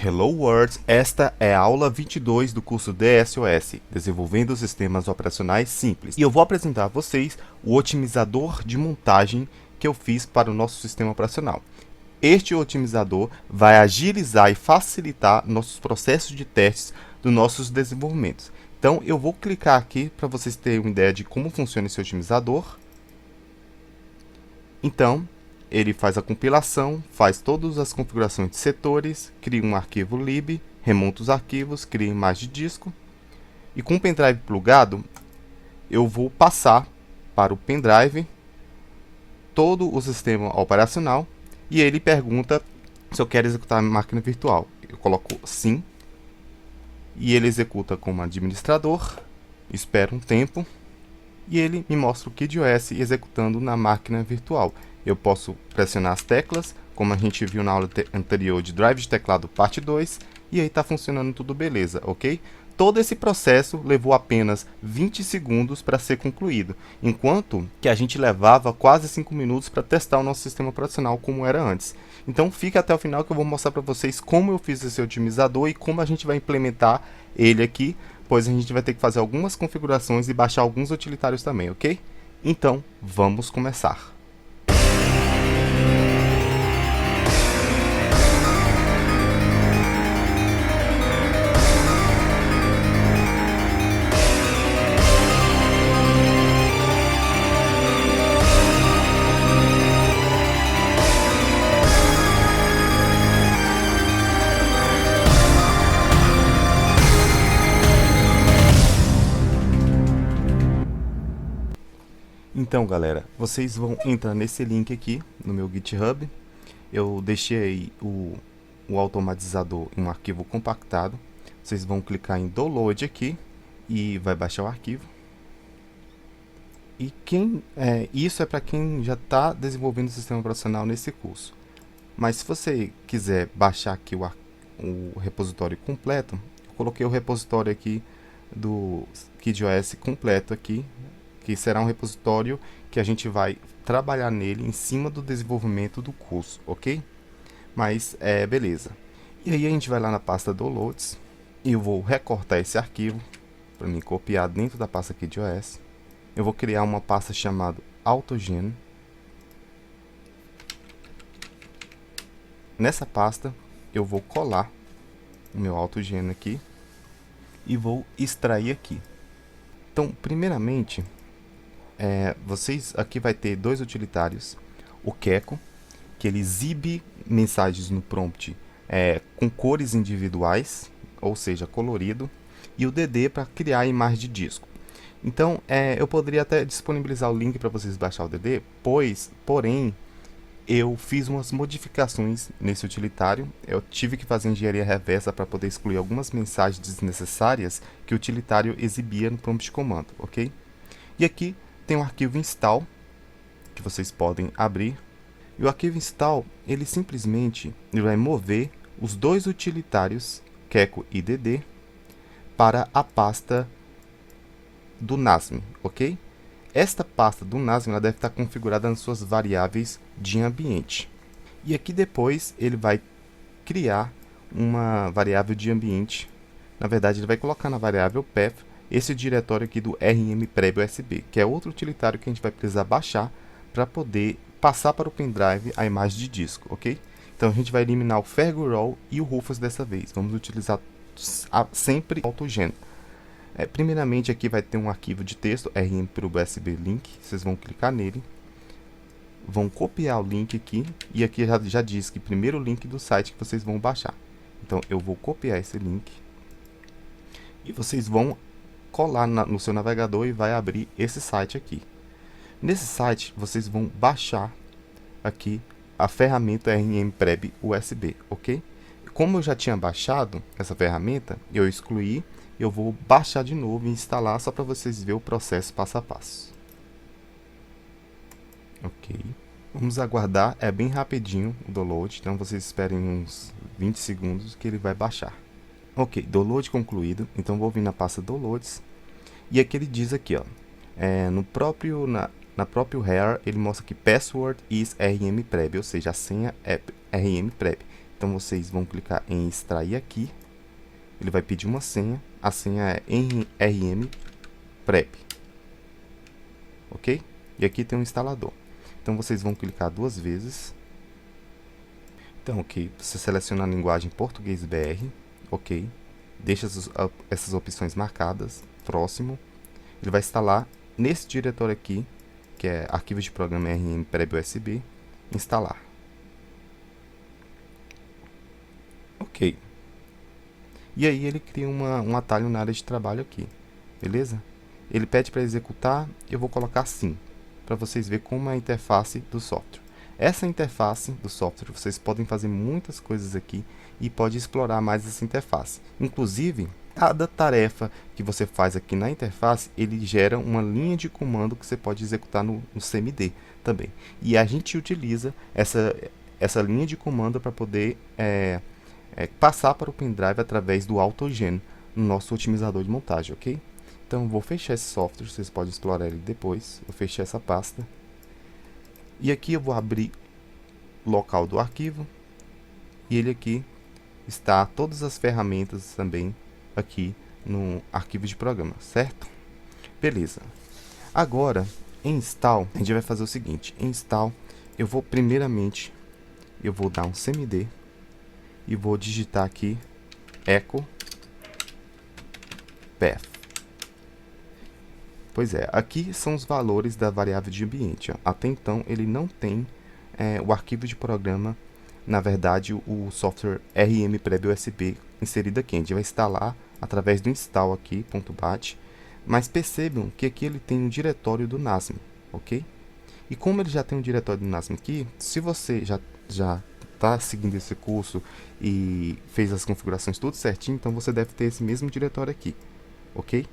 Hello World, esta é a aula 22 do curso DSOS, Desenvolvendo Sistemas Operacionais Simples. E eu vou apresentar a vocês o otimizador de montagem que eu fiz para o nosso sistema operacional. Este otimizador vai agilizar e facilitar nossos processos de testes dos nossos desenvolvimentos. Então eu vou clicar aqui para vocês terem uma ideia de como funciona esse otimizador. Então, ele faz a compilação, faz todas as configurações de setores, cria um arquivo lib, remonta os arquivos, cria imagem de disco. E com o pendrive plugado, eu vou passar para o pendrive todo o sistema operacional e ele pergunta se eu quero executar a máquina virtual. Eu coloco sim e ele executa como administrador, espera um tempo e ele me mostra o KidOS executando na máquina virtual. Eu posso pressionar as teclas, como a gente viu na aula anterior de Drive de Teclado parte 2, e aí está funcionando tudo beleza, ok? Todo esse processo levou apenas 20 segundos para ser concluído, enquanto que a gente levava quase 5 minutos para testar o nosso sistema operacional como era antes. Então fica até o final que eu vou mostrar para vocês como eu fiz esse otimizador e como a gente vai implementar ele aqui, pois a gente vai ter que fazer algumas configurações e baixar alguns utilitários também, ok? Então, vamos começar. Então, galera, vocês vão entrar nesse link aqui no meu GitHub. Eu deixei o automatizador em um arquivo compactado. Vocês vão clicar em Download aqui e vai baixar o arquivo. E isso é para quem já está desenvolvendo o sistema operacional nesse curso. Mas se você quiser baixar aqui o repositório completo, eu coloquei o repositório aqui do KidOS completo aqui, que será um repositório que a gente vai trabalhar nele em cima do desenvolvimento do curso, ok? Mas, beleza. E aí a gente vai lá na pasta Downloads, e eu vou recortar esse arquivo, para mim copiar dentro da pasta KidOS. Eu vou criar uma pasta chamada AutoGen. Nessa pasta, eu vou colar o meu AutoGen aqui, e vou extrair aqui. Então, primeiramente, vocês aqui vai ter dois utilitários, o Keko, que ele exibe mensagens no prompt com cores individuais, ou seja, colorido, e o DD para criar a imagem de disco. Então, eu poderia até disponibilizar o link para vocês baixar o DD, porém, eu fiz umas modificações nesse utilitário. Eu tive que fazer engenharia reversa para poder excluir algumas mensagens desnecessárias que o utilitário exibia no prompt de comando, ok? E aqui tem um arquivo install que vocês podem abrir. E o arquivo install, ele simplesmente vai mover os dois utilitários, Keko e DD, para a pasta do NASM, ok? Esta pasta do NASM ela deve estar configurada nas suas variáveis de ambiente. E aqui depois ele vai criar uma variável de ambiente. Na verdade, ele vai colocar na variável path esse diretório aqui do rmpreb.usb, que é outro utilitário que a gente vai precisar baixar para poder passar para o pendrive a imagem de disco, ok? Então a gente vai eliminar o Fergurol e o Rufus dessa vez. Vamos utilizar sempre AutoGen. Primeiramente aqui vai ter um arquivo de texto rmpreb.usb link. Vocês vão clicar nele, vão copiar o link aqui e aqui já diz que primeiro link do site que vocês vão baixar. Então eu vou copiar esse link e vocês vão colar no seu navegador e vai abrir esse site aqui. Nesse site vocês vão baixar aqui a ferramenta rmpreb.usb, ok? Como eu já tinha baixado essa ferramenta, eu excluí. Eu vou baixar de novo e instalar só para vocês verem o processo passo a passo. Ok. Vamos aguardar, é bem rapidinho o download, então vocês esperem uns 20 segundos que ele vai baixar. Ok, download concluído, então vou vir na pasta Downloads, e aqui ele diz aqui, ó, na próprio here, ele mostra que password is rmpreb, ou seja, a senha é rmpreb. Então vocês vão clicar em extrair aqui. Ele vai pedir uma senha. A senha é RM Prep. Ok? E aqui tem um instalador. Então vocês vão clicar 2 vezes. Então, ok, você seleciona a linguagem português BR, ok, deixa essas opções marcadas, próximo, ele vai instalar nesse diretório aqui, que é arquivo de programa RM Prep USB, instalar. Ok. E aí ele cria um atalho na área de trabalho aqui, beleza? Ele pede para executar, eu vou colocar sim, para vocês verem como é a interface do software. Essa interface do software, vocês podem fazer muitas coisas aqui e pode explorar mais essa interface. Inclusive, cada tarefa que você faz aqui na interface, ele gera uma linha de comando que você pode executar no CMD também. E a gente utiliza essa linha de comando para poder passar para o pendrive através do AutoGen, no nosso otimizador de montagem, ok? Então, vou fechar esse software, vocês podem explorar ele depois. Vou fechar essa pasta. E aqui eu vou abrir o local do arquivo. E ele aqui está todas as ferramentas também aqui no arquivo de programa, certo? Beleza. Agora, em install, a gente vai fazer o seguinte. Em install, eu vou primeiramente, eu vou dar um cmd e vou digitar aqui echo path. Pois é, aqui são os valores da variável de ambiente. Ó. Até então, ele não tem o arquivo de programa, na verdade, o software RM Prep USB inserido aqui. A gente vai instalar através do install aqui, .bat. Mas percebam que aqui ele tem um diretório do NASM, ok? E como ele já tem um diretório do NASM aqui, se você já está seguindo esse curso e fez as configurações tudo certinho, então você deve ter esse mesmo diretório aqui, ok?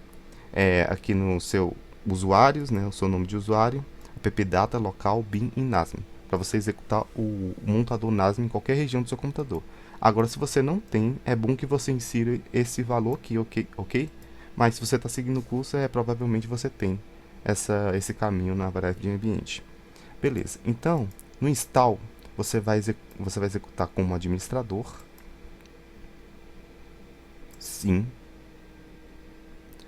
Aqui no seu usuários, né, o seu nome de usuário, appdata local bin e NASM, para você executar o montador NASM em qualquer região do seu computador. Agora, se você não tem, é bom que você insira esse valor aqui, ok? Mas se você está seguindo o curso, provavelmente você tem esse caminho na variável de ambiente. Beleza, então, no install, você vai executar como administrador. Sim.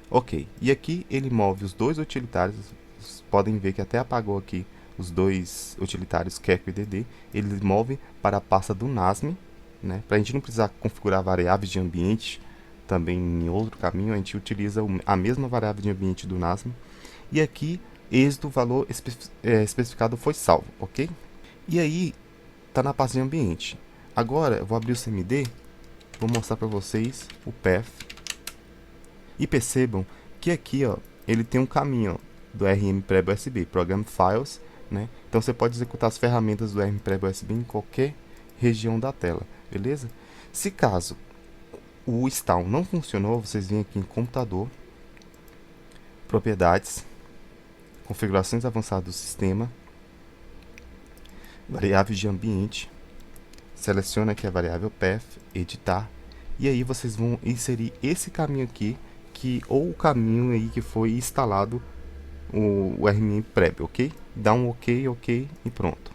Ok, e aqui ele move os dois utilitários, vocês podem ver que até apagou aqui os dois utilitários Keko e DD, ele move para a pasta do NASM, né? Para a gente não precisar configurar variáveis de ambiente também em outro caminho, a gente utiliza a mesma variável de ambiente do NASM, e aqui êxito, valor especificado foi salvo, ok? E aí, está na pasta de ambiente. Agora, eu vou abrir o CMD, vou mostrar para vocês o path. E percebam que aqui, ó, ele tem um caminho ó, do RM Prep USB, Program Files, né? Então você pode executar as ferramentas do RM Prep USB em qualquer região da tela, beleza? Se caso o install não funcionou, vocês vêm aqui em computador, propriedades, configurações avançadas do sistema, variáveis de ambiente, seleciona aqui a variável path, editar, e aí vocês vão inserir esse caminho aqui, ou o caminho aí que foi instalado o RM Prep, ok? Dá um ok e pronto.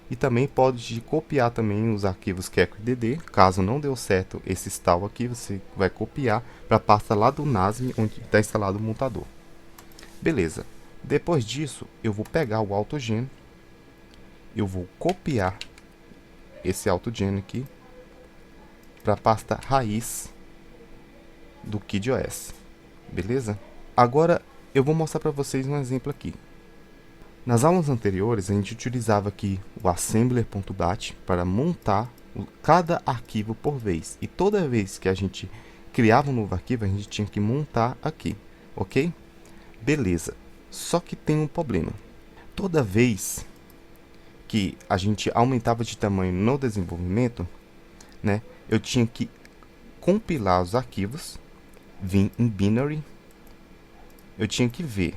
E também pode copiar também os arquivos Keko e DD, caso não deu certo esse install aqui, você vai copiar para a pasta lá do NASM, onde está instalado o montador. Beleza, depois disso eu vou pegar o AutoGen, eu vou copiar esse AutoGen aqui para a pasta raiz do KidOS, beleza? Agora eu vou mostrar para vocês um exemplo aqui. Nas aulas anteriores a gente utilizava aqui o assembler.bat para montar cada arquivo por vez, e toda vez que a gente criava um novo arquivo a gente tinha que montar aqui, ok? Beleza, só que tem um problema. Toda vez que a gente aumentava de tamanho no desenvolvimento, né, eu tinha que compilar os arquivos, vim em binary, eu tinha que ver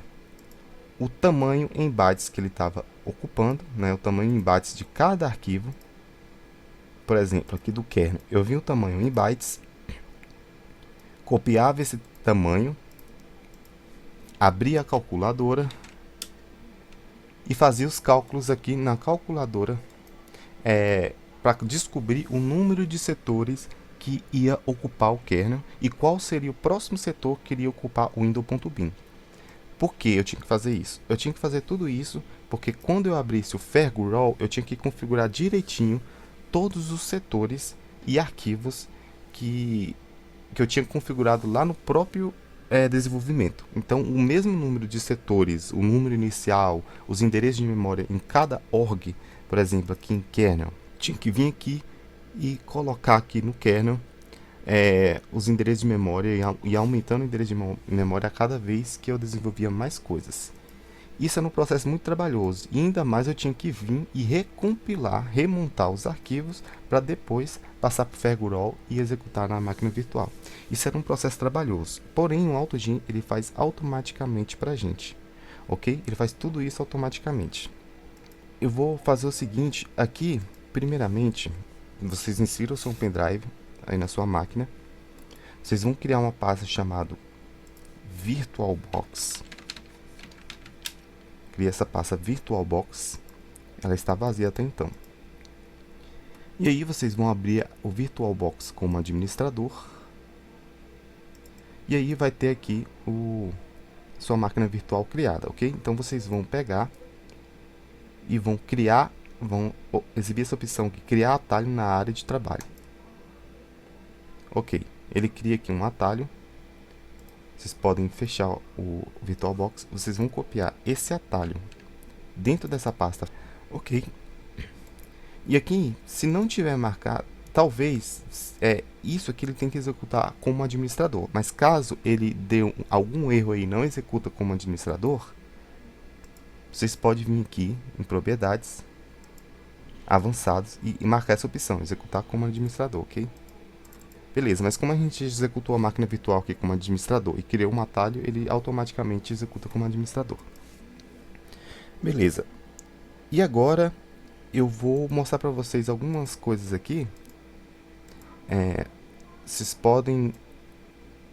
o tamanho em bytes que ele estava ocupando, né, o tamanho em bytes de cada arquivo. Por exemplo, aqui do kernel, eu vi o tamanho em bytes, copiava esse tamanho, abria a calculadora e fazia os cálculos aqui na calculadora para descobrir o número de setores que ia ocupar o kernel e qual seria o próximo setor que iria ocupar o window.bin. Por que eu tinha que fazer isso? Eu tinha que fazer tudo isso porque quando eu abrisse o Fergurol, eu tinha que configurar direitinho todos os setores e arquivos que eu tinha configurado lá no próprio desenvolvimento. Então, o mesmo número de setores, o número inicial, os endereços de memória em cada org, por exemplo, aqui em kernel, tinha que vir aqui e colocar aqui no kernel os endereços de memória e aumentando o endereço de memória a cada vez que eu desenvolvia mais coisas. Isso era um processo muito trabalhoso e ainda mais eu tinha que vir e recompilar, remontar os arquivos para depois passar para o Fergurol e executar na máquina virtual. Isso era um processo trabalhoso, porém o AutoGen ele faz automaticamente para a gente, ok? Ele faz tudo isso automaticamente. Eu vou fazer o seguinte, aqui, primeiramente, vocês inseram o seu pendrive aí na sua máquina, vocês vão criar uma pasta chamada VirtualBox. Cria essa pasta VirtualBox, ela está vazia até então. E aí vocês vão abrir o VirtualBox como administrador. E aí vai ter aqui sua máquina virtual criada, ok? Então vocês vão pegar e vão exibir essa opção aqui, criar atalho na área de trabalho. Ok, ele cria aqui um atalho. Vocês podem fechar o VirtualBox, vocês vão copiar esse atalho dentro dessa pasta, ok? E aqui, se não tiver marcado, talvez isso aqui ele tem que executar como administrador, mas caso ele dê algum erro aí e não executa como administrador, vocês podem vir aqui em propriedades, avançados e marcar essa opção, executar como administrador, ok? Beleza, mas como a gente executou a máquina virtual aqui como administrador e criou um atalho, ele automaticamente executa como administrador. Beleza. E agora eu vou mostrar para vocês algumas coisas aqui. Vocês podem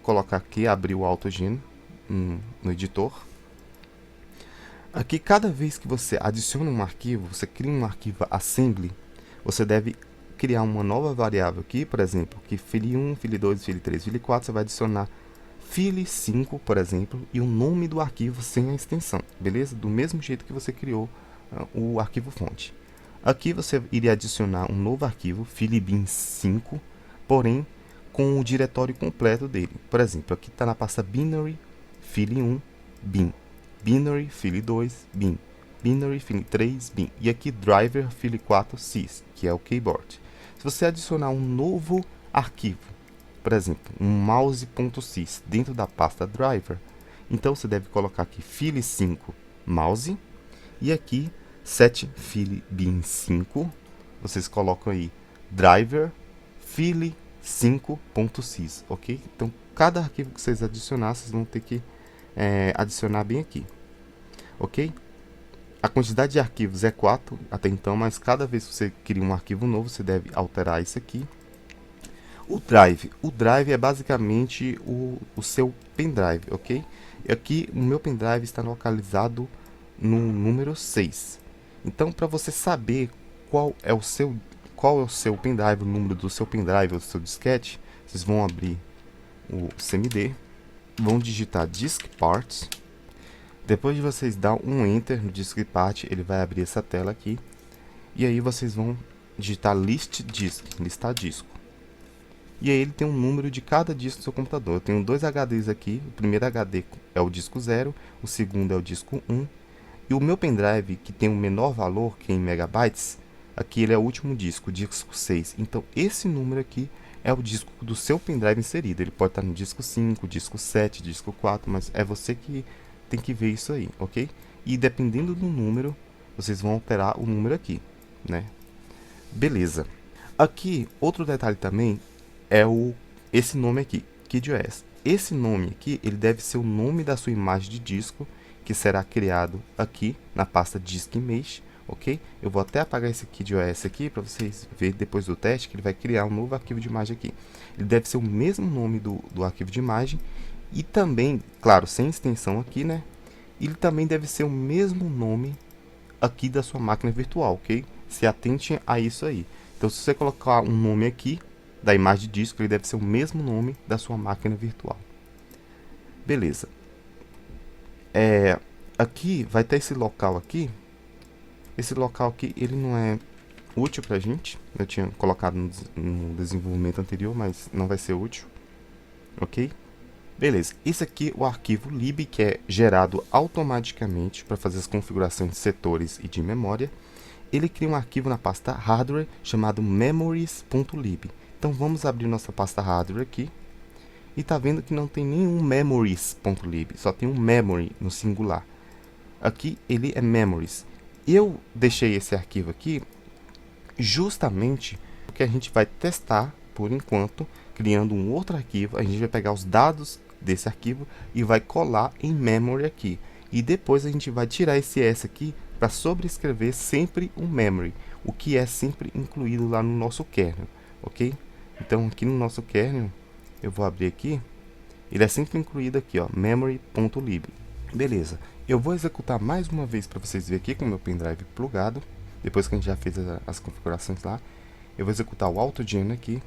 colocar aqui, abrir o AutoGen no editor. Aqui, cada vez que você adiciona um arquivo, você cria um arquivo assembly, você deve criar uma nova variável aqui, por exemplo, que file1, file2, file3, file4, você vai adicionar file5, por exemplo, e o nome do arquivo sem a extensão, beleza? Do mesmo jeito que você criou o arquivo fonte. Aqui você iria adicionar um novo arquivo, filebin5, porém com o diretório completo dele. Por exemplo, aqui está na pasta binary, file1, bin, binary, file2, bin, binary, file3, bin, e aqui driver, file4, sys, que é o keyboard. Se você adicionar um novo arquivo, por exemplo, um mouse.sys dentro da pasta driver, então você deve colocar aqui file5 mouse e aqui set filebin5, vocês colocam aí driver file5.sys, ok? Então cada arquivo que vocês adicionar, vocês vão ter que adicionar bem aqui, ok? A quantidade de arquivos é 4 até então, mas cada vez que você cria um arquivo novo, você deve alterar isso aqui. O drive é basicamente o seu pendrive, ok? E aqui o meu pendrive está localizado no número 6. Então, para você saber qual é o seu pendrive, o número do seu pendrive ou do seu disquete, vocês vão abrir o CMD, vão digitar disk parts. Depois de vocês dar um enter no disk part, ele vai abrir essa tela aqui. E aí vocês vão digitar list disk, listar disco. E aí ele tem um número de cada disco do seu computador. Eu tenho dois HDs aqui. O primeiro HD é o disco 0, o segundo é o disco 1. E o meu pendrive, que tem um menor valor, que é em megabytes, aqui ele é o último disco, o disco 6. Então esse número aqui é o disco do seu pendrive inserido. Ele pode estar no disco 5, disco 7, disco 4, mas é você que tem que ver isso aí, ok? E dependendo do número, vocês vão alterar o número aqui, né? Beleza. Aqui, outro detalhe também é esse nome aqui, KidOS. Esse nome aqui, ele deve ser o nome da sua imagem de disco, que será criado aqui na pasta Disk Image, ok? Eu vou até apagar esse KidOS aqui para vocês verem depois do teste que ele vai criar um novo arquivo de imagem aqui. Ele deve ser o mesmo nome do arquivo de imagem e também, claro, sem extensão aqui, né? Ele também deve ser o mesmo nome aqui da sua máquina virtual, ok? Se atente a isso aí. Então, se você colocar um nome aqui da imagem de disco, ele deve ser o mesmo nome da sua máquina virtual. Beleza. Aqui vai ter esse local aqui. Esse local aqui, ele não é útil pra gente. Eu tinha colocado no desenvolvimento anterior, mas não vai ser útil. Ok? Beleza. Esse aqui é o arquivo lib, que é gerado automaticamente para fazer as configurações de setores e de memória. Ele cria um arquivo na pasta hardware chamado memories.lib. Então vamos abrir nossa pasta hardware aqui. E tá vendo que não tem nenhum memories.lib, só tem um memory no singular. Aqui ele é memories. Eu deixei esse arquivo aqui justamente porque a gente vai testar por enquanto, criando um outro arquivo. A gente vai pegar os dados desse arquivo e vai colar em memory aqui. E depois a gente vai tirar esse S aqui para sobrescrever sempre um memory, o que é sempre incluído lá no nosso kernel, ok? Então aqui no nosso kernel, eu vou abrir aqui, ele é sempre incluído aqui, ó, memory.lib. Beleza, eu vou executar mais uma vez para vocês verem aqui com o meu pendrive plugado, depois que a gente já fez as configurações lá. Eu vou executar o AutoGen aqui,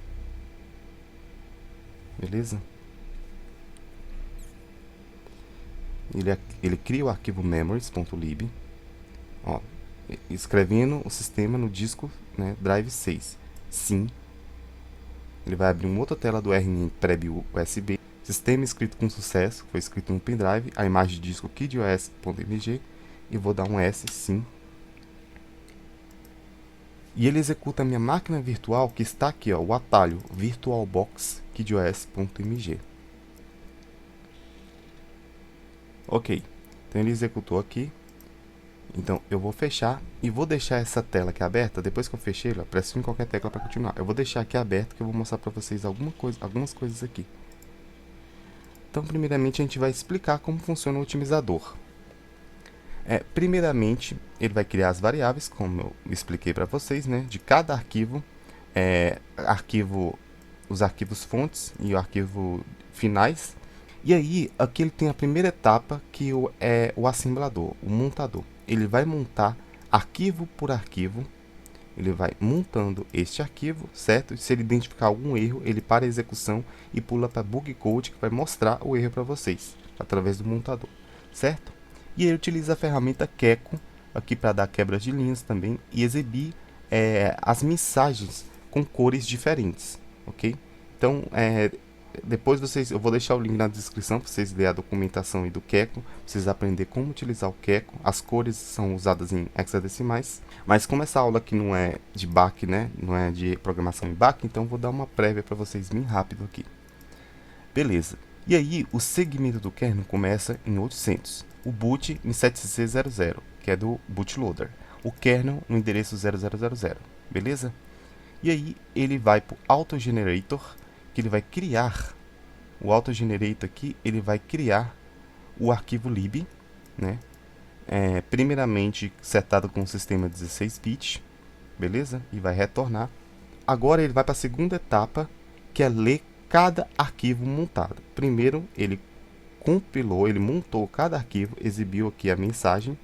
beleza? Ele cria o arquivo memories.lib, ó, escrevendo o sistema no disco, né, drive 6. Sim. Ele vai abrir uma outra tela do RN Preb USB. Sistema escrito com sucesso, foi escrito no pendrive. A imagem de disco KidOS.mg. E vou dar um S, sim. E ele executa a minha máquina virtual, que está aqui, ó, o atalho VirtualBox KidOS.mg. Ok, então ele executou aqui. Então eu vou fechar e vou deixar essa tela aqui aberta. Depois que eu fechei, pressione qualquer tecla para continuar. Eu vou deixar aqui aberto que eu vou mostrar para vocês algumas coisas aqui. Então, primeiramente, a gente vai explicar como funciona o otimizador. Primeiramente, ele vai criar as variáveis, como eu expliquei para vocês, né, de cada arquivo, os arquivos fontes e o arquivo finais. E aí, aqui ele tem a primeira etapa, que é o assemblador, o montador. Ele vai montar arquivo por arquivo, ele vai montando este arquivo, certo? Se ele identificar algum erro, ele para a execução e pula para bug code, que vai mostrar o erro para vocês, através do montador, certo? E ele utiliza a ferramenta Keko, aqui para dar quebra de linhas também, e exibir as mensagens com cores diferentes, ok? Então, depois eu vou deixar o link na descrição para vocês lerem a documentação aí do Keko, para vocês aprenderem como utilizar o Keko. As cores são usadas em hexadecimais, mas como essa aula aqui não é de BAC, né, não é de programação em BAC, então vou dar uma prévia para vocês bem rápido aqui. Beleza, e aí o segmento do kernel começa em 800, o boot em 7C00, que é do bootloader, o kernel no endereço 0000, beleza? E aí ele vai para o autogenerator, que ele vai criar, o autogenerator aqui, ele vai criar o arquivo lib, né? Primeiramente setado com o sistema 16-bit, beleza? E vai retornar. Agora ele vai para a segunda etapa, que é ler cada arquivo montado. Primeiro ele compilou, ele montou cada arquivo, exibiu aqui a mensagem,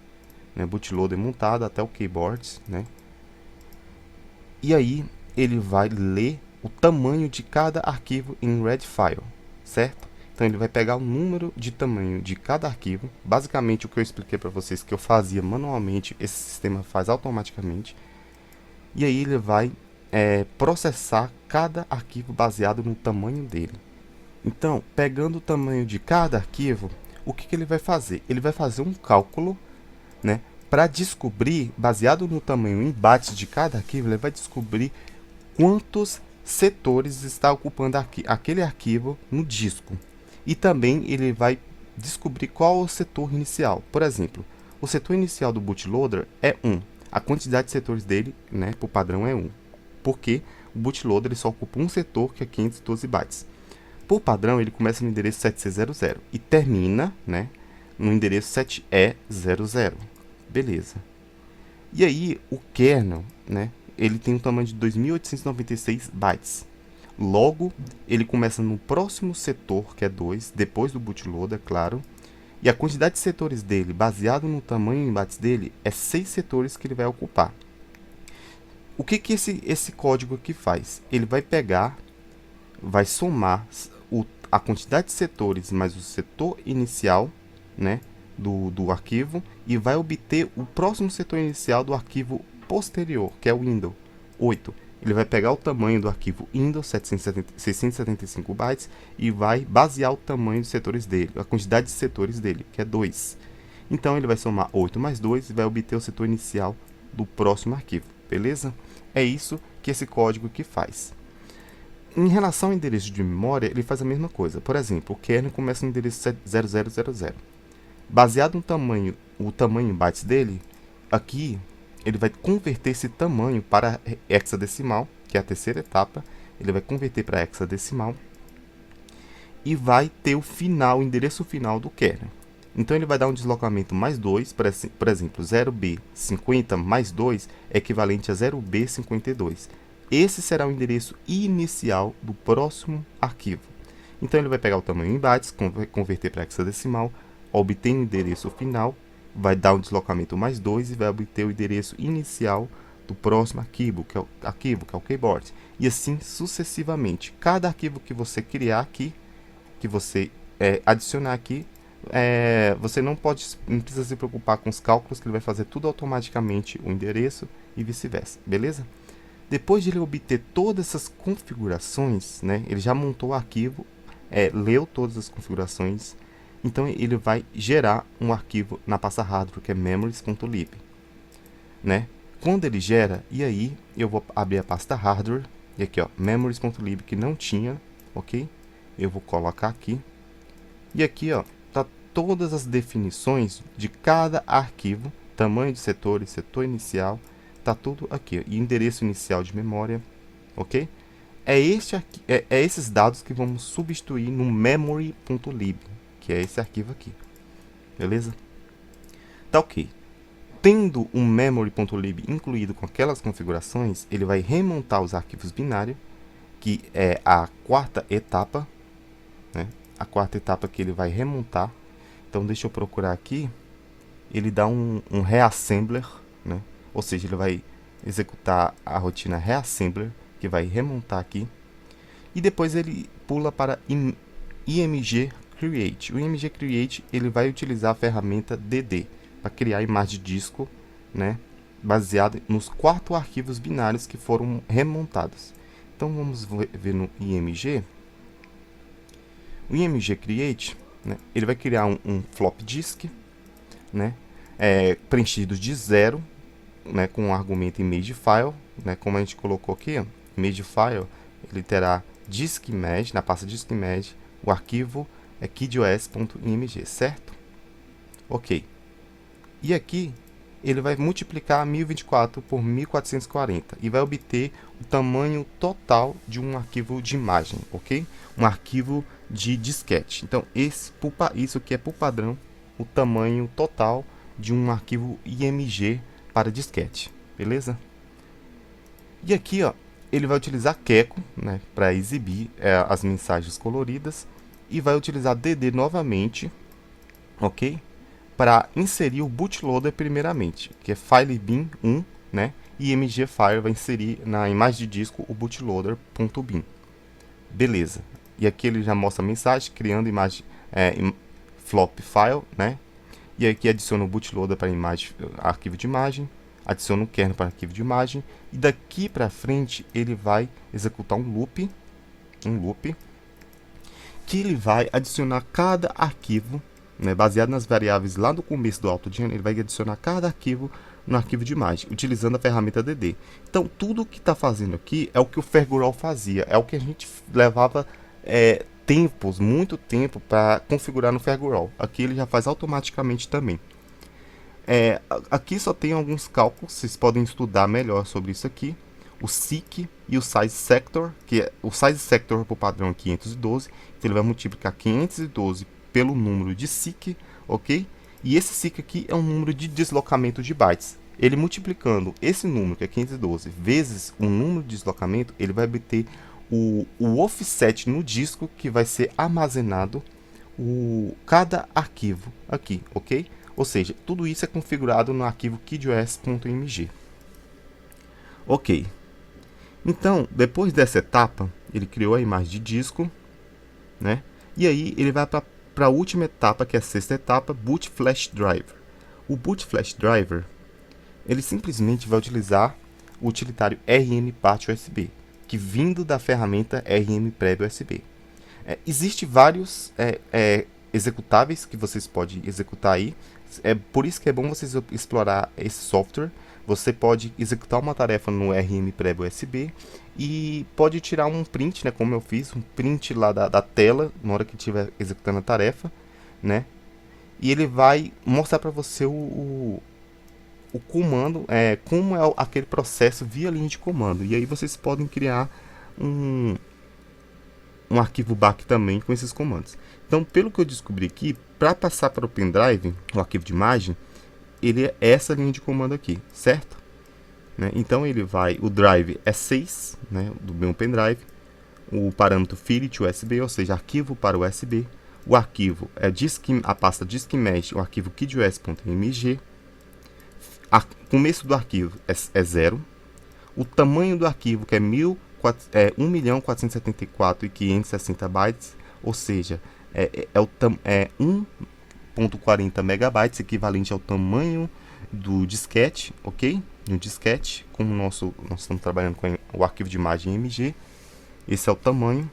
né? Bootloader montado até o keyboard, né? E aí ele vai ler o tamanho de cada arquivo em read file, certo? Então ele vai pegar o número de tamanho de cada arquivo, basicamente o que eu expliquei para vocês que eu fazia manualmente, esse sistema faz automaticamente, e aí ele vai processar cada arquivo baseado no tamanho dele. Então, pegando o tamanho de cada arquivo, o que ele vai fazer? Ele vai fazer um cálculo, né, para descobrir, baseado no tamanho em bytes de cada arquivo, ele vai descobrir quantos setores está ocupando aquele arquivo no disco. E também ele vai descobrir qual é o setor inicial. Por exemplo, o setor inicial do bootloader é 1. A quantidade de setores dele, né, por padrão é 1. Porque o bootloader ele só ocupa um setor, que é 512 bytes. Por padrão, ele começa no endereço 7C00 e termina, né, no endereço 7E00. Beleza. E aí, o kernel, né, ele tem um tamanho de 2.896 bytes. Logo, ele começa no próximo setor, que é 2, depois do bootloader, claro. E a quantidade de setores dele, baseado no tamanho em bytes dele, é 6 setores que ele vai ocupar. O que que esse código aqui faz? Ele vai pegar, vai somar a quantidade de setores mais o setor inicial, né, do arquivo, e vai obter o próximo setor inicial do arquivo posterior, que é o window 8. Ele vai pegar o tamanho do arquivo window 675 bytes e vai basear o tamanho dos setores dele, a quantidade de setores dele, que é 2. Então ele vai somar 8 mais 2 e vai obter o setor inicial do próximo arquivo, beleza? É isso que esse código aqui faz. Em relação ao endereço de memória, ele faz a mesma coisa. Por exemplo, o kernel começa no endereço 0000. Baseado no tamanho, o tamanho em bytes dele, aqui ele vai converter esse tamanho para hexadecimal, que é a terceira etapa. Ele vai converter para hexadecimal e vai ter o final, o endereço final do kernel. Então ele vai dar um deslocamento mais 2, por exemplo, 0B50 mais 2 é equivalente a 0B52. Esse será o endereço inicial do próximo arquivo. Então ele vai pegar o tamanho em bytes, converter para hexadecimal, obter o endereço final, vai dar um deslocamento mais 2 e vai obter o endereço inicial do próximo arquivo, que é o keyboard. E assim sucessivamente. Cada arquivo que você criar aqui, que você adicionar aqui, você não precisa se preocupar com os cálculos, que ele vai fazer tudo automaticamente, o endereço e vice-versa, beleza? Depois de ele obter todas essas configurações, né, ele já montou o arquivo, leu todas as configurações, então ele vai gerar um arquivo na pasta hardware, que é memories.lib, né? Quando ele gera, e aí eu vou abrir a pasta hardware, e aqui ó, memories.lib que não tinha, ok? Eu vou colocar aqui, e aqui ó, tá todas as definições de cada arquivo, tamanho de setores, setor inicial, tá tudo aqui, e endereço inicial de memória, ok? É esses dados que vamos substituir no memory.lib, que é esse arquivo aqui, beleza? Tá ok. Tendo um memory.lib incluído com aquelas configurações, ele vai remontar os arquivos binários, que é a quarta etapa, né? A quarta etapa que ele vai remontar. Então deixa eu procurar aqui. Ele dá um reassembler, né? Ou seja, ele vai executar a rotina reassembler, que vai remontar aqui. E depois ele pula para img create. O img create ele vai utilizar a ferramenta dd para criar imagem de disco, né, baseado nos 4 arquivos binários que foram remontados. Então vamos ver no img. O img create, né, ele vai criar um flop disk, né, preenchido de 0, né, com o argumento imagefile, né, como a gente colocou aqui, ó, imagefile, ele terá diskimage, na pasta diskimage, o arquivo é kidos.img, certo? Ok. E aqui ele vai multiplicar 1024 por 1440 e vai obter o tamanho total de um arquivo de imagem, ok? Um arquivo de disquete. Então isso aqui é por padrão o tamanho total de um arquivo IMG para disquete, beleza? E aqui ó, ele vai utilizar Queco, né, para exibir as mensagens coloridas, e vai utilizar DD novamente, ok? Para inserir o bootloader primeiramente, que é filebin 1, né? E imgfile vai inserir na imagem de disco o bootloader.bin. Beleza. E aqui ele já mostra a mensagem, criando imagem flop file, né? E aqui adiciona o bootloader para imagem, arquivo de imagem, adiciona o kernel para arquivo de imagem, e daqui para frente ele vai executar um loop, que ele vai adicionar cada arquivo, né, baseado nas variáveis lá do começo do AutoGen, ele vai adicionar cada arquivo no arquivo de imagem, utilizando a ferramenta DD. Então, tudo que está fazendo aqui é o que o Fergural fazia, é o que a gente levava muito tempo para configurar no Fergural. Aqui ele já faz automaticamente também. Aqui só tem alguns cálculos, vocês podem estudar melhor sobre isso aqui. O seek e o size sector, que o size sector por padrão é 512, então ele vai multiplicar 512 pelo número de seek, ok? E esse seek aqui é um número de deslocamento de bytes. Ele multiplicando esse número, que é 512, vezes o número de deslocamento, ele vai obter o offset no disco que vai ser armazenado cada arquivo aqui, ok? Ou seja, tudo isso é configurado no arquivo kidos.img. Ok. Então, depois dessa etapa, ele criou a imagem de disco, né? E aí ele vai para a última etapa, que é a sexta etapa, Boot Flash Driver. O Boot Flash Driver, ele simplesmente vai utilizar o utilitário rm-part-usb, que vindo da ferramenta rm-preg-usb. Existe vários executáveis que vocês podem executar aí. É por isso que é bom vocês explorar esse software. Você pode executar uma tarefa no rm-preg-usb e pode tirar um print, né, como eu fiz, um print lá da tela na hora que estiver executando a tarefa, né? E ele vai mostrar para você o comando, como é aquele processo via linha de comando. E aí vocês podem criar um arquivo BAC também com esses comandos. Então, pelo que eu descobri aqui, para passar para o pendrive, o arquivo de imagem, ele é essa linha de comando aqui, certo? Né? Então, ele vai, o drive é 6, né, do meu pendrive, o parâmetro file to USB, ou seja, arquivo para USB, o arquivo é a pasta diskmesh, o arquivo keyos.mg, começo do arquivo é 0, o tamanho do arquivo que é 1.474.560 bytes, ou seja, é 1.40 megabytes, equivalente ao tamanho do disquete, ok? Um disquete, como nós estamos trabalhando com o arquivo de imagem MG, esse é o tamanho,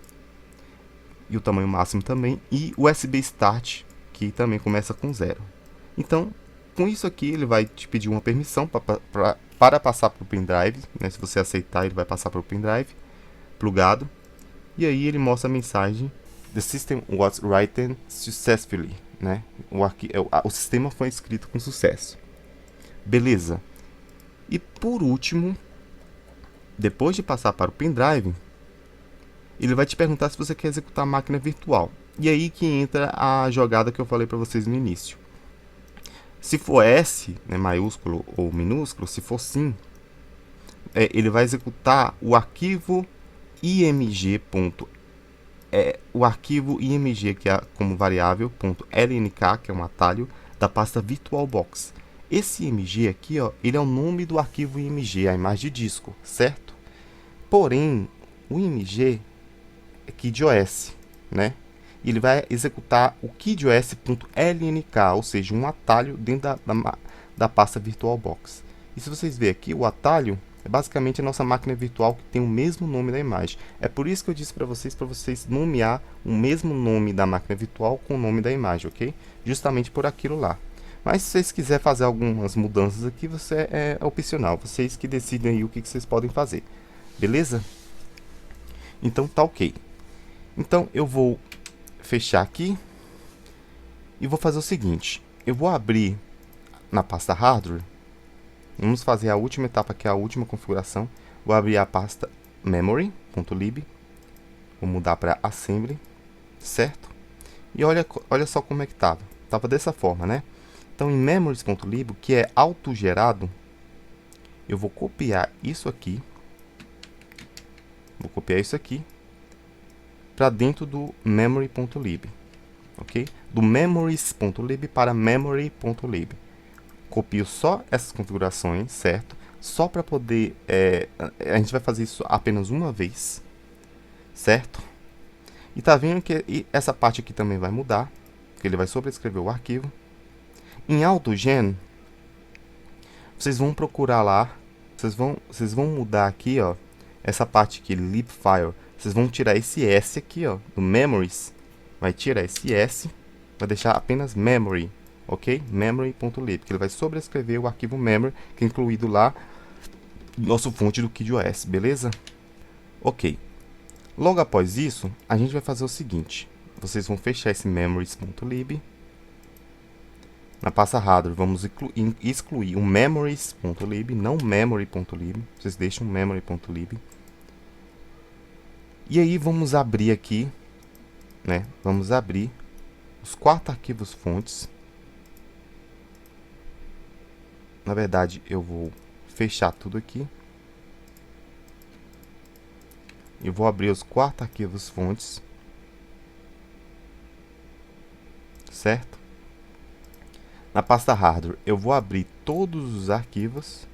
e o tamanho máximo também, e o USB Start, que também começa com 0. Então, com isso aqui, ele vai te pedir uma permissão para passar para o pendrive, né? Se você aceitar, ele vai passar para o pendrive plugado, e aí ele mostra a mensagem: The system was written successfully, né? O sistema foi escrito com sucesso. Beleza. E por último, depois de passar para o pendrive, ele vai te perguntar se você quer executar a máquina virtual. E aí que entra a jogada que eu falei para vocês no início. Se for S, né, maiúsculo ou minúsculo, se for sim, ele vai executar o arquivo img. O arquivo img, que é como variável, .lnk, que é um atalho, da pasta VirtualBox. Esse img aqui, ó, ele é o nome do arquivo img, a imagem de disco, certo? Porém, o img é KeyOS, né? E ele vai executar o KeyOS.lnk, ou seja, um atalho dentro da pasta VirtualBox. E se vocês verem aqui, o atalho é basicamente a nossa máquina virtual que tem o mesmo nome da imagem. É por isso que eu disse para vocês nomear o mesmo nome da máquina virtual com o nome da imagem, ok? Justamente por aquilo lá. Mas se vocês quiserem fazer algumas mudanças aqui, é opcional. Vocês que decidem aí o que vocês podem fazer. Beleza? Então tá ok. Então eu vou fechar aqui e vou fazer o seguinte: eu vou abrir na pasta hardware, vamos fazer a última etapa, que é a última configuração. Vou abrir a pasta memory.lib, vou mudar para assembly, certo? E olha só como é que tava dessa forma, né? Então em memories.lib, que é autogerado, eu vou copiar isso aqui, para dentro do memory.lib, ok? Do memories.lib para memory.lib. Copio só essas configurações, certo? Só para poder... a gente vai fazer isso apenas uma vez, certo? E tá vendo que essa parte aqui também vai mudar, que ele vai sobrescrever o arquivo. Em AutoGen, vocês vão procurar lá, vocês vão mudar aqui, ó, essa parte aqui, libfile. Vocês vão tirar esse S aqui, ó, do memories. Vai tirar esse S, vai deixar apenas memory, ok? Memory.lib, que ele vai sobrescrever o arquivo memory, que é incluído lá no nosso fonte do KeyOS, beleza? Ok. Logo após isso, a gente vai fazer o seguinte: vocês vão fechar esse memories.lib. Na pasta hardware, vamos excluir o memories.lib, não memory.lib. Vocês deixam memory.lib. E aí vamos abrir aqui, né? Vamos abrir os 4 arquivos fontes. Na verdade, eu vou fechar tudo aqui. E vou abrir os 4 arquivos fontes. Certo? Na pasta hardware, eu vou abrir todos os arquivos.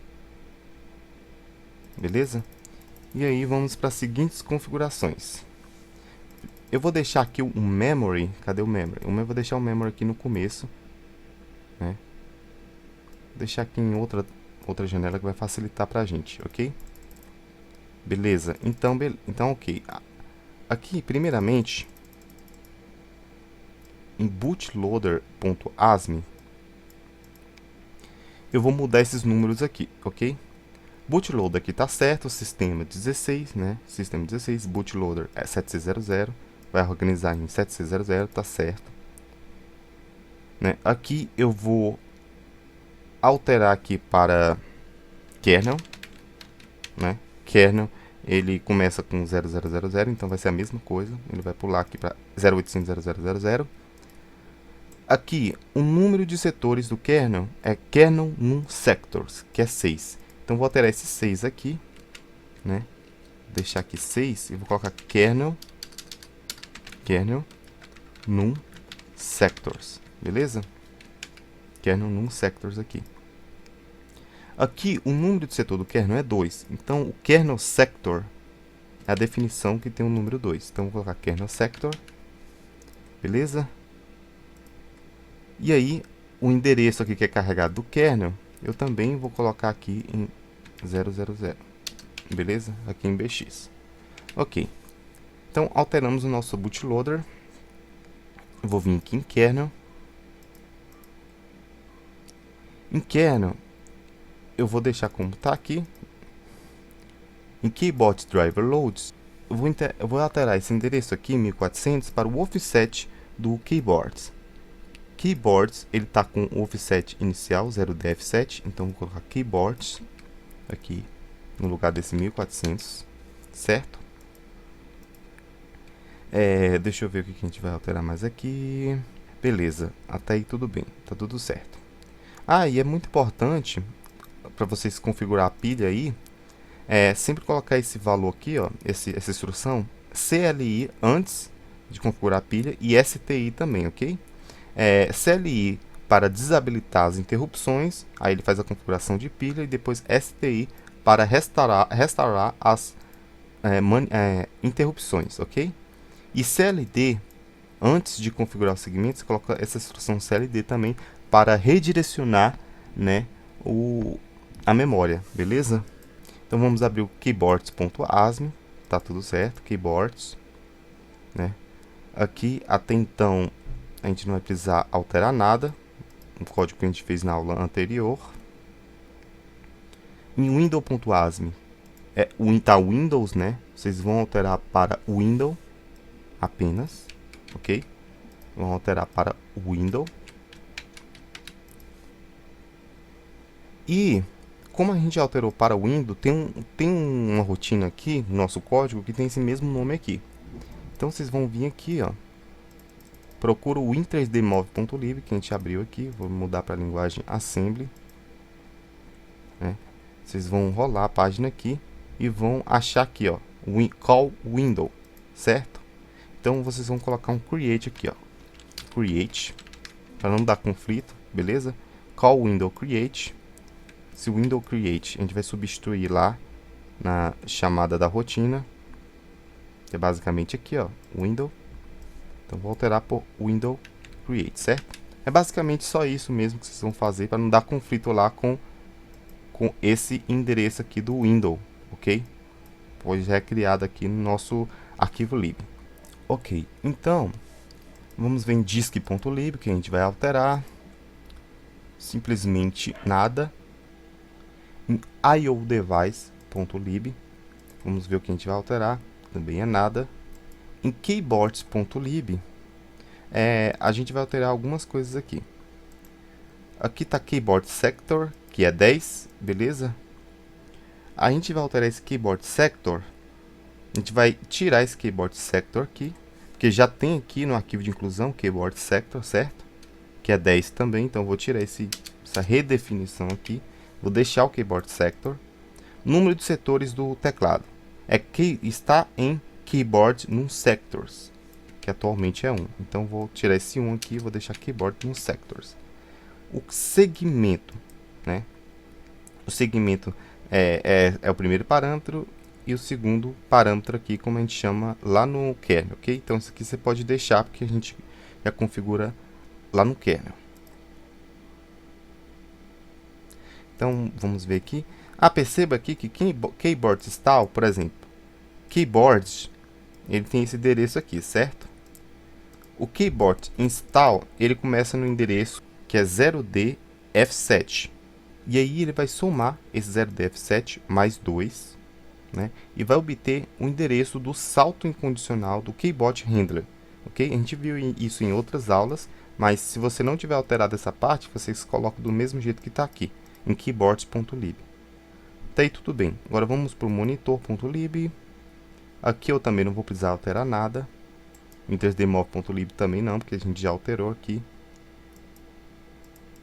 beleza? E aí vamos para as seguintes configurações. Eu vou deixar aqui um memory, cadê o memory? Eu vou deixar o memory aqui no começo, né? Vou deixar aqui em outra janela que vai facilitar pra gente, ok? Beleza, então ok. Aqui, primeiramente, em bootloader.asm, eu vou mudar esses números aqui, ok? Bootloader aqui tá certo, sistema 16, né? Sistema 16, bootloader é 7600, vai organizar em 7600, tá certo. Né? Aqui eu vou alterar aqui para kernel, né? Kernel, ele começa com 0000, então vai ser a mesma coisa. Ele vai pular aqui para 0800.000. Aqui, o número de setores do kernel é kernel num sectors, que é 6. Então, vou alterar esse 6 aqui, né? Deixar aqui 6 e vou colocar kernel num sectors, beleza? Kernel num sectors aqui. Aqui, o número de setor do kernel é 2. Então, o kernel sector é a definição que tem o número 2. Então, vou colocar kernel sector. Beleza? E aí, o endereço aqui que é carregado do kernel, eu também vou colocar aqui em 000. Beleza? Aqui em bx. Ok. Então, alteramos o nosso bootloader. Eu vou vir aqui em kernel. Em kernel, eu vou deixar como está aqui. Em keyboard driver loads, eu vou alterar esse endereço aqui, 1400, para o offset do keyboards. Keyboards, ele está com o offset inicial 0df7, então vou colocar keyboards aqui no lugar desse 1400, certo? Deixa eu ver o que a gente vai alterar mais aqui. Beleza, até aí tudo bem, tá tudo certo. E é muito importante para vocês configurar a pilha aí, sempre colocar esse valor aqui, ó, essa instrução CLI antes de configurar a pilha e STI também, ok? CLI para desabilitar as interrupções, aí ele faz a configuração de pilha, e depois STI para restaurar as interrupções, ok? E CLD, antes de configurar o segmento, você coloca essa instrução CLD também para redirecionar, né, a memória, beleza? Então vamos abrir o keyboards.asm, tá tudo certo, keyboards, né? Aqui até então a gente não vai precisar alterar nada, o código que a gente fez na aula anterior. Em window.asm tá Windows, né? Vocês vão alterar para Window apenas, ok? Vão alterar para Window. E como a gente alterou para Windows, tem uma rotina aqui no nosso código que tem esse mesmo nome aqui. Então vocês vão vir aqui, ó, procura o win3dmov.lib que a gente abriu aqui, vou mudar para a linguagem assembly, né? Vocês vão rolar a página aqui e vão achar aqui, ó, call window, certo? Então vocês vão colocar um create aqui, ó, create, para não dar conflito, beleza? Call window create. Esse window create a gente vai substituir lá na chamada da rotina, que é basicamente aqui, ó, window. Então vou alterar por window create, certo? É basicamente só isso mesmo que vocês vão fazer para não dar conflito lá com esse endereço aqui do window, ok? Pois já é criado aqui no nosso arquivo lib. Ok, então vamos ver em disk.lib, que a gente vai alterar simplesmente nada. Em iodevice.lib, vamos ver o que a gente vai alterar, também é nada. Em keyboards.lib, a gente vai alterar algumas coisas aqui. Aqui está keyboard sector, que é 10, beleza? A gente vai alterar esse keyboard sector, a gente vai tirar esse keyboard sector aqui, porque já tem aqui no arquivo de inclusão keyboard sector, certo? Que é 10 também, então eu vou tirar essa redefinição aqui. Vou deixar o keyboard sector. Número de setores do teclado está em keyboard num sectors, que atualmente é 1. Então vou tirar esse 1 aqui e vou deixar keyboard num sectors. O segmento, né? O segmento é o primeiro parâmetro e o segundo parâmetro aqui, como a gente chama lá no kernel, ok? Então isso aqui você pode deixar, porque a gente já configura lá no kernel. Então vamos ver aqui. Perceba aqui que keyboard install, por exemplo, keyboard, ele tem esse endereço aqui, certo? O keyboard install, ele começa no endereço que é 0D F7. E aí ele vai somar esse 0D F7 mais 2, né? E vai obter o endereço do salto incondicional do keyboard handler, ok? A gente viu isso em outras aulas, mas se você não tiver alterado essa parte, vocês colocam do mesmo jeito que está aqui, em keyboards.lib. Tá aí tudo bem. Agora vamos para o monitor.lib. Aqui eu também não vou precisar alterar nada. Em 3dmov.lib também não, porque a gente já alterou aqui.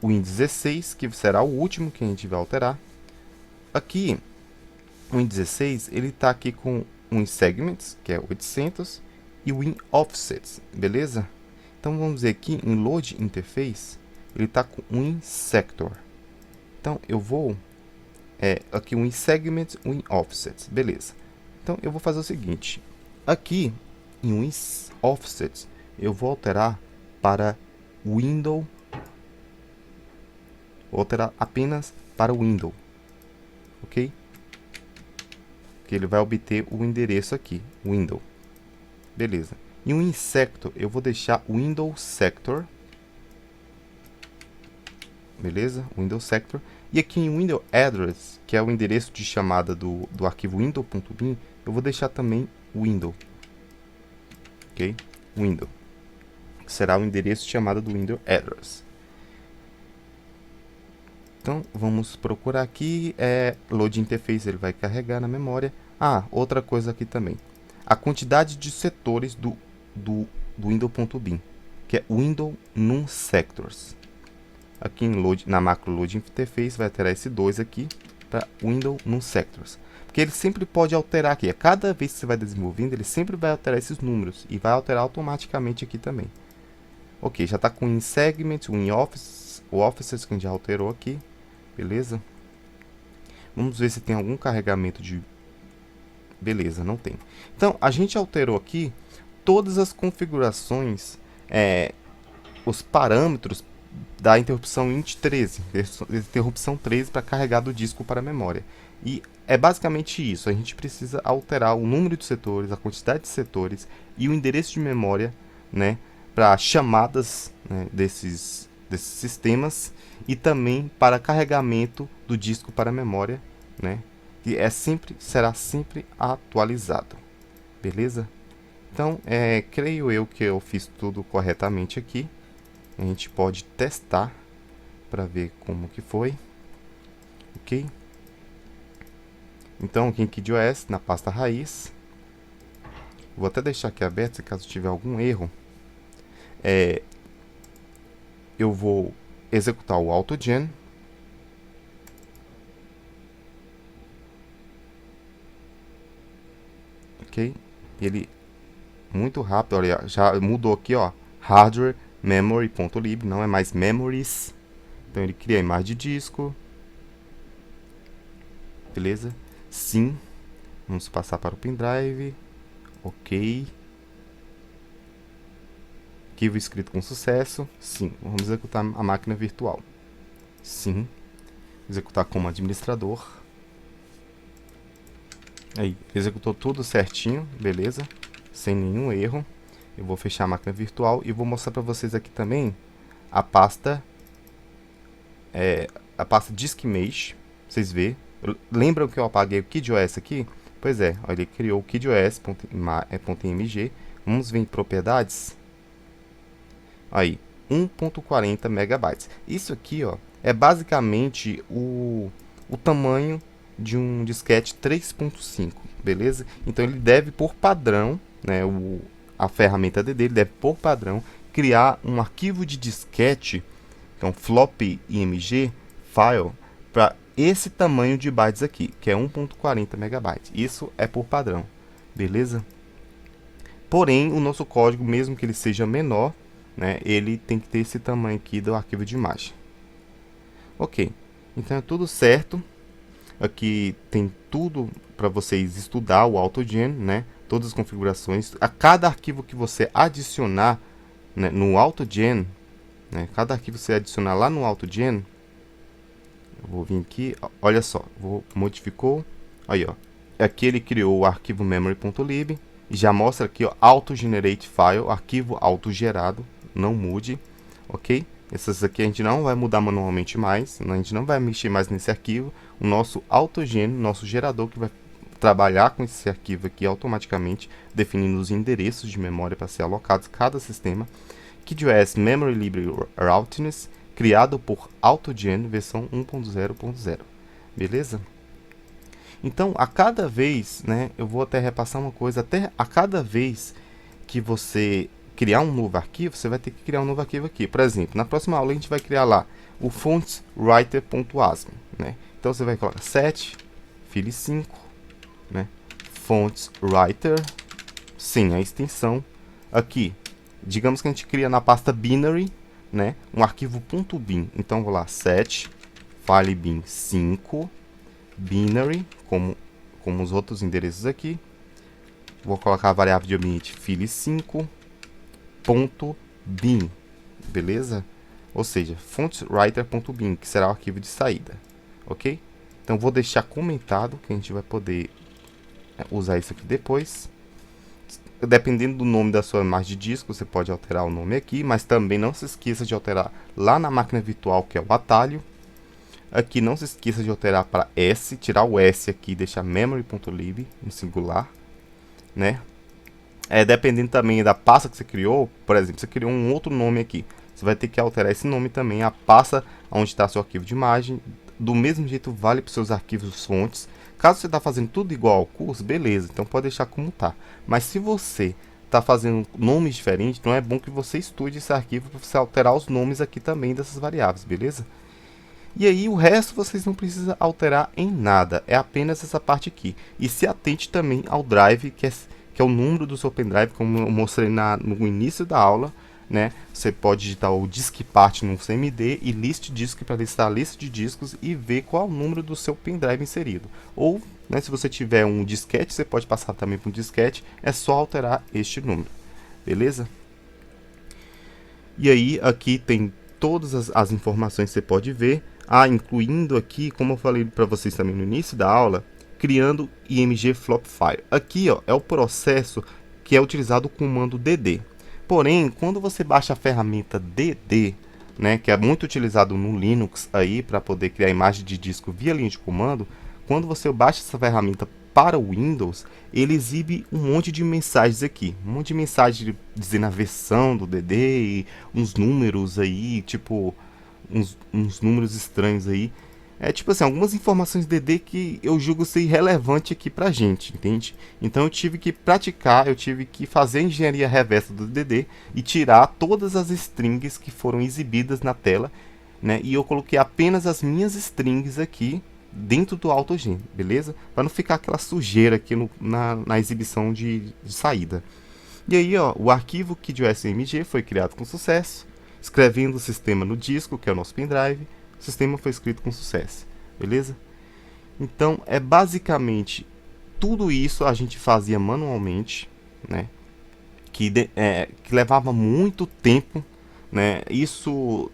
O Win16, que será o último que a gente vai alterar. Aqui, o Win16, ele está aqui com o WinSegments, que é 800, e o WinOffsets, beleza? Então vamos ver aqui em Load Interface, ele está com o WinSector. Então eu vou aqui o WinSegment, WinOffsets, beleza? Então eu vou fazer o seguinte, aqui em WinOffsets eu vou alterar para Window, vou alterar apenas para Window, ok? Que ele vai obter o endereço aqui, Window, beleza? E o InSector eu vou deixar Window Sector, beleza? Window Sector. E aqui em Window Address, que é o endereço de chamada do arquivo window.bin, eu vou deixar também Window, ok? Window, que será o endereço de chamada do Window Address. Então, vamos procurar aqui, Load Interface, ele vai carregar na memória. Outra coisa aqui também. A quantidade de setores do Window.bin, que é Window Num Sectors. Aqui na macro Load Interface vai alterar esse 2 aqui para Window Num Sectors. Porque ele sempre pode alterar aqui. A cada vez que você vai desenvolvendo, ele sempre vai alterar esses números. E vai alterar automaticamente aqui também. Ok, já está com o InSegment, o InOffice, o Offices que a gente já alterou aqui. Beleza? Vamos ver se tem algum carregamento de... Beleza, não tem. Então, a gente alterou aqui todas as configurações, os parâmetros da interrupção int13, interrupção 13 para carregar do disco para a memória. E é basicamente isso, a gente precisa alterar o número de setores, a quantidade de setores e o endereço de memória, né, para chamadas, né, desses sistemas e também para carregamento do disco para a memória, né, que será sempre atualizado, beleza? Então, creio eu que eu fiz tudo corretamente aqui. A gente pode testar para ver como que foi, ok? Então, aqui em KidOS, na pasta raiz, vou até deixar aqui aberto, se caso tiver algum erro, eu vou executar o AutoGen, ok? Ele muito rápido, olha, já mudou aqui, ó, hardware memory.lib, não é mais memories. Então ele cria a imagem de disco, beleza? Sim, vamos passar para o pendrive, ok. Arquivo escrito com sucesso, sim. Vamos executar a máquina virtual, sim. Executar como administrador. Aí, executou tudo certinho, beleza? Sem nenhum erro. Eu vou fechar a máquina virtual e vou mostrar para vocês aqui também a pasta DiskMesh. Vocês vê. Lembram que eu apaguei o KidOS aqui? Pois é, olha, ele criou o KidOS.mg. Vamos ver em propriedades. Aí, 1.40 megabytes. Isso aqui, ó, é basicamente o tamanho de um disquete 3.5, beleza? Então ele deve, por padrão, né, a ferramenta dele deve, por padrão, criar um arquivo de disquete, então floppy img file, para esse tamanho de bytes aqui, que é 1.40 megabytes. Isso é por padrão, beleza? Porém, o nosso código, mesmo que ele seja menor, né, ele tem que ter esse tamanho aqui do arquivo de imagem. Ok, então é tudo certo. Aqui tem tudo para vocês estudar o AutoGen, né? Todas as configurações. A cada arquivo que você adicionar, né, no AutoGen, né? Cada arquivo que você adicionar lá no AutoGen, eu vou vir aqui, olha só, modificou, aí ó, aqui ele criou o arquivo memory.lib, já mostra aqui ó, auto-generate file, arquivo autogerado, não mude, ok? Essas aqui a gente não vai mudar manualmente mais, a gente não vai mexer mais nesse arquivo, o nosso AutoGen, nosso gerador que vai trabalhar com esse arquivo aqui automaticamente, definindo os endereços de memória para ser alocados a cada sistema. KidOS Memory Library Routiness, criado por AutoGen versão 1.0.0, beleza? Então, a cada vez, né, eu vou até repassar uma coisa, até a cada vez que você criar um novo arquivo, você vai ter que criar um novo arquivo aqui. Por exemplo, na próxima aula a gente vai criar lá o fontswriter.asm, né? Então você vai colocar set file5, né? Fontswriter, sim, a extensão aqui. Digamos que a gente cria na pasta binary, né, um arquivo .bin. Então vou lá, set filebin5 binary, como os outros endereços aqui. Vou colocar a variável de ambiente file5.bin, beleza? Ou seja, fontswriter.bin, que será o arquivo de saída, ok? Então vou deixar comentado que a gente vai poder usar isso aqui depois. Dependendo do nome da sua imagem de disco, você pode alterar o nome aqui, mas também não se esqueça de alterar lá na máquina virtual, que é o atalho. Aqui não se esqueça de alterar para S, tirar o S aqui e deixar memory.lib no singular, né? Dependendo também da pasta que você criou, por exemplo, você criou um outro nome aqui, você vai ter que alterar esse nome também, a pasta onde está seu arquivo de imagem. Do mesmo jeito vale para os seus arquivos fontes. Caso você está fazendo tudo igual ao curso, beleza, então pode deixar como tá. Mas se você está fazendo nomes diferentes, não é bom que você estude esse arquivo para você alterar os nomes aqui também dessas variáveis, beleza? E aí o resto vocês não precisam alterar em nada, é apenas essa parte aqui. E se atente também ao drive, que é o número do seu pendrive, como eu mostrei no início da aula, né? Você pode digitar o diskpart no CMD e list disk para listar a lista de discos e ver qual o número do seu pendrive inserido. Ou, né, se você tiver um disquete, você pode passar também para um disquete, é só alterar este número, beleza? E aí aqui tem todas as informações que você pode ver, incluindo aqui, como eu falei para vocês também no início da aula, criando img flop file. Aqui ó, é o processo que é utilizado o comando dd. Porém, quando você baixa a ferramenta dd, né, que é muito utilizado no Linux aí para poder criar imagem de disco via linha de comando, quando você baixa essa ferramenta para o Windows, ele exibe um monte de mensagens aqui, um monte de mensagens dizendo a versão do dd e uns números aí, tipo uns números estranhos aí. Tipo assim, algumas informações DD que eu julgo ser irrelevante aqui pra gente, entende? Então eu tive que praticar, eu tive que fazer a engenharia reversa do DD e tirar todas as strings que foram exibidas na tela, né? E eu coloquei apenas as minhas strings aqui dentro do AutoGen, beleza? Para não ficar aquela sujeira aqui na exibição de saída. E aí, ó, o arquivo KidOS-MG foi criado com sucesso, escrevendo o sistema no disco, que é o nosso pendrive. O sistema foi escrito com sucesso, beleza? Então, é basicamente tudo isso a gente fazia manualmente, né? Que levava muito tempo, né? Isso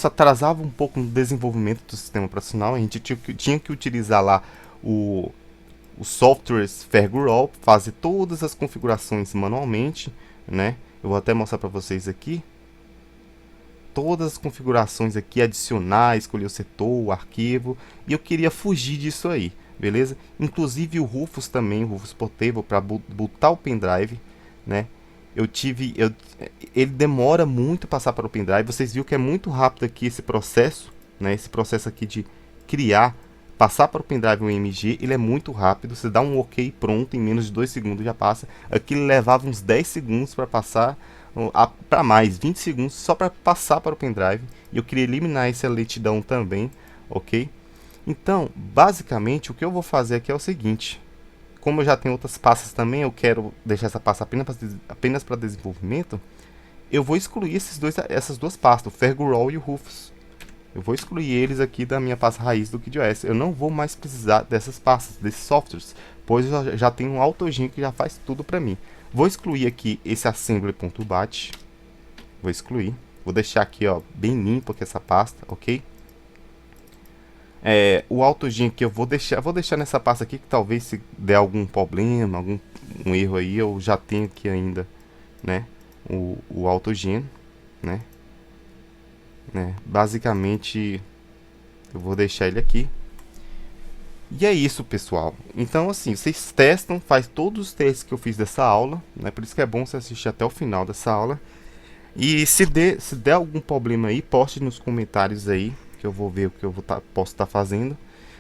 atrasava um pouco no desenvolvimento do sistema operacional. A gente tinha que utilizar lá o softwares Fergurol, fazer todas as configurações manualmente, né? Eu vou até mostrar para vocês aqui. Todas as configurações aqui, adicionar, escolher o setor, o arquivo, e eu queria fugir disso aí, beleza? Inclusive o Rufus também, o Rufus Portable, para botar o pendrive, né? Ele demora muito passar para o pendrive, vocês viram que é muito rápido aqui esse processo, né? Esse processo aqui de criar, passar para o pendrive um MG, ele é muito rápido, você dá um OK pronto, em menos de 2 segundos já passa. Aqui ele levava uns 10 segundos para passar, para mais 20 segundos só para passar para o pendrive, e eu queria eliminar essa lentidão também, ok? Então, basicamente, o que eu vou fazer aqui é o seguinte: como eu já tenho outras pastas também, eu quero deixar essa pasta apenas para desenvolvimento, eu vou excluir essas duas pastas, o Fergurol e o Rufus, Eu vou excluir eles aqui da minha pasta raiz do KidiOS. Eu não vou mais precisar dessas pastas, desses softwares, pois eu já tenho um AutoGen que já faz tudo para mim. Vou excluir aqui esse assembly.bat. Vou excluir. Vou deixar aqui, ó, bem limpo aqui essa pasta, ok? O AutoGen que eu vou deixar nessa pasta aqui, que talvez se der algum problema, algum erro aí, eu já tenho aqui ainda, né, o AutoGen, né? Basicamente, eu vou deixar ele aqui. E é isso, pessoal. Então, assim, vocês testam, faz todos os testes que eu fiz dessa aula, né? Por isso que é bom você assistir até o final dessa aula. E se der algum problema aí, poste nos comentários aí, que eu vou ver o que eu posso estar fazendo.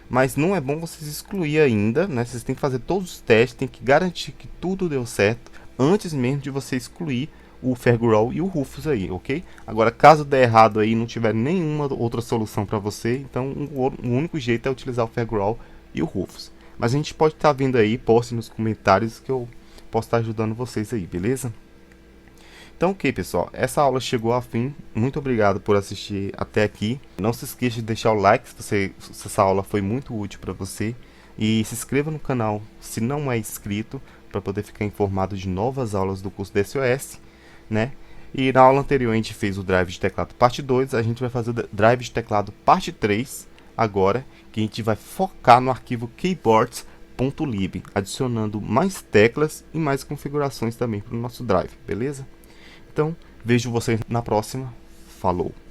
Mas não é bom vocês excluir ainda, né? Vocês têm que fazer todos os testes, tem que garantir que tudo deu certo antes mesmo de você excluir o Fergroll e o Rufus aí, ok? Agora, caso der errado aí, não tiver nenhuma outra solução para você, então o único jeito é utilizar o Fergroll e o Rufus. Mas a gente pode estar vendo aí, poste nos comentários que eu posso estar ajudando vocês aí, beleza? Então, ok, pessoal, essa aula chegou ao fim. Muito obrigado por assistir até aqui. Não se esqueça de deixar o like se essa aula foi muito útil para você. E se inscreva no canal se não é inscrito, para poder ficar informado de novas aulas do curso DSOS, né? E na aula anterior a gente fez o drive de teclado parte 2, a gente vai fazer o drive de teclado parte 3 agora, que a gente vai focar no arquivo keyboards.lib, adicionando mais teclas e mais configurações também para o nosso drive, beleza? Então, vejo vocês na próxima. Falou!